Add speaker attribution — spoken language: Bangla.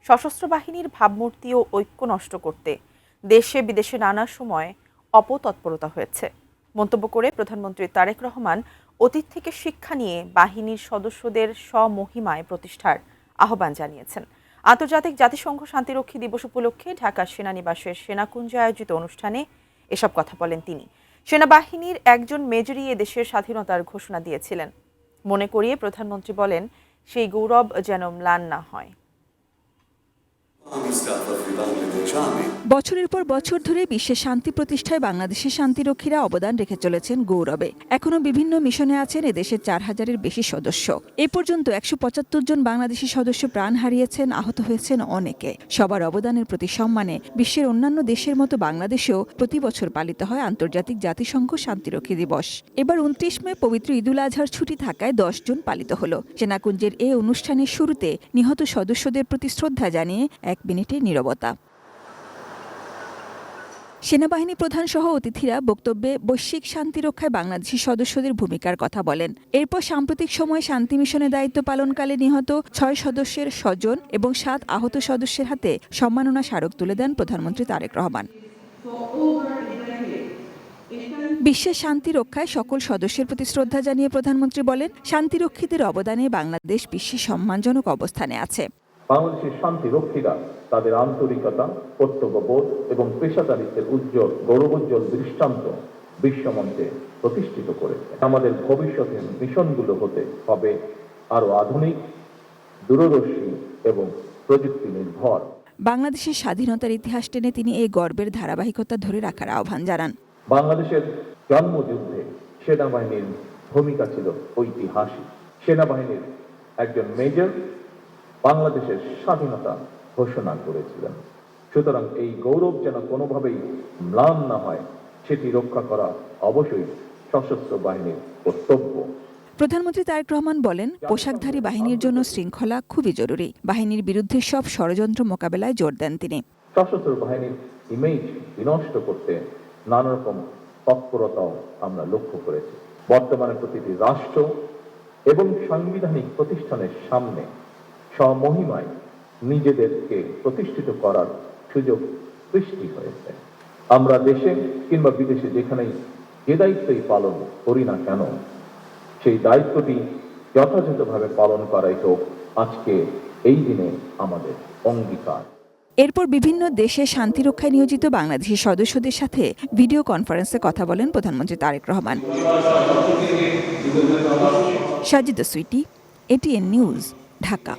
Speaker 1: সশস্ত্র বাহিনীর ভাবমূর্তি ও ঐক্য নষ্ট করতে দেশে বিদেশে নানা সময় অপতৎপরতা হয়েছে মন্তব্য করে প্রধানমন্ত্রী তারেক রহমান অতীত থেকে শিক্ষা নিয়ে বাহিনীর সদস্যদের স্বমহিমায় প্রতিষ্ঠার আহ্বান জানিয়েছেন। আন্তর্জাতিক জাতিসংঘ শান্তিরক্ষী দিবস উপলক্ষে ঢাকা সেনানিবাসের সেনাকুঞ্জে আয়োজিত অনুষ্ঠানে এসব কথা বলেন তিনি। সেনাবাহিনীর একজন মেজরই এদেশের স্বাধীনতার ঘোষণা দিয়েছিলেন। মনে করিয়ে প্রধানমন্ত্রী বলেন, সেই গৌরব যেন ম্লান না হয়।
Speaker 2: বছরের পর বছর ধরে বিশ্বের শান্তি প্রতিষ্ঠায় বাংলাদেশের শান্তিরক্ষীরা অবদান রেখে চলেছেন গৌরবে। এখনো বিভিন্ন মিশনে আছেন এদেশের ৪,০০০-এর বেশি সদস্য। এ পর্যন্ত ১৭৫ জন বাংলাদেশি সদস্য প্রাণ হারিয়েছেন, আহত হয়েছেন অনেকে। সবার অবদানের প্রতি সম্মানে বিশ্বের অন্যান্য দেশের মতো বাংলাদেশেও প্রতি বছর পালিত হয় আন্তর্জাতিক জাতিসংঘ শান্তিরক্ষী দিবস। এবার ২৯ মে পবিত্র ঈদুল আজহার ছুটি থাকায় ১০ জুন পালিত হল। সেনাকুঞ্জের এ অনুষ্ঠানের শুরুতে নিহত সদস্যদের প্রতি শ্রদ্ধা জানিয়ে ১ মিনিটের নীরবতা। সেনাবাহিনী প্রধান সহ অতিথিরা বক্তব্যে বৈশ্বিক শান্তি রক্ষায় বাংলাদেশি সদস্যদের ভূমিকার কথা বলেন। এরপর সাম্প্রতিক সময়ে শান্তি মিশনে দায়িত্ব পালনকালে নিহত ৬ সদস্যের স্বজন এবং ৭ আহত সদস্যের হাতে সম্মাননা স্মারক তুলে দেন প্রধানমন্ত্রী তারেক রহমান। বিশ্বের শান্তি রক্ষায় সকল সদস্যের প্রতি শ্রদ্ধা জানিয়ে প্রধানমন্ত্রী বলেন, শান্তিরক্ষীদের অবদানে বাংলাদেশ বিশ্বে সম্মানজনক অবস্থানে আছে।
Speaker 3: বাংলাদেশের শান্তিরক্ষীরা তাদের আন্তরিকতা, কর্তব্যবোধ এবং পেশাদারিত্বের উজ্জ্বল গৌরবোজ্জ্বল দৃষ্টান্ত বিশ্বমঞ্চে প্রতিষ্ঠিত করেছে। আমাদের ভবিষ্যতের মিশনগুলো হতে হবে আরো আধুনিক, দূরদর্শী এবং প্রযুক্তি নির্ভর।
Speaker 2: বাংলাদেশের স্বাধীনতার ইতিহাস টেনে তিনি এই গর্বের ধারাবাহিকতা ধরে রাখার আহ্বান জানান।
Speaker 3: বাংলাদেশের জন্মযুদ্ধে সেনাবাহিনীর ভূমিকা ছিল ঐতিহাসিক। সেনাবাহিনীর একজন মেজর বাংলাদেশের স্বাধীনতা ঘোষণা করেছিলেন। সুতরাং এই গৌরব যেন কোনোভাবেই ম্লান না হয়, সেটি রক্ষা করা অবশ্যই সশস্ত্র বাহিনীর কর্তব্য।
Speaker 2: প্রধানমন্ত্রী তারেক রহমান বলেন, পোশাকধারী বাহিনীর জন্য শৃঙ্খলা খুবই জরুরি। বাহিনীর বিরুদ্ধে সব ষড়যন্ত্র মোকাবেলায় জোর দেন তিনি।
Speaker 3: সশস্ত্র বাহিনীর ইমেজ বিনষ্ট করতে নানা রকম তৎপরতাও আমরা লক্ষ্য করেছি। বর্তমানে প্রতিটি রাষ্ট্র এবং সাংবিধানিক প্রতিষ্ঠানের সামনে স্বমহিমায় নিজেদেরকে প্রতিষ্ঠিত করার সুযোগ সৃষ্টি হয়েছে। আমরা দেশে কিংবা বিদেশে যেখানেই যে দায়িত্বই পালন করি না কেন, সেই দায়িত্বটি যথাযথভাবে পালন করাই হোক আজকে এই দিনে আমাদের অঙ্গীকার।
Speaker 2: এরপর বিভিন্ন দেশে শান্তিরক্ষায় নিয়োজিত বাংলাদেশি সদস্যদের সাথে ভিডিও কনফারেন্সে কথা বলেন প্রধানমন্ত্রী তারেক রহমান। Sajida Sweety, ATN news, Dhaka.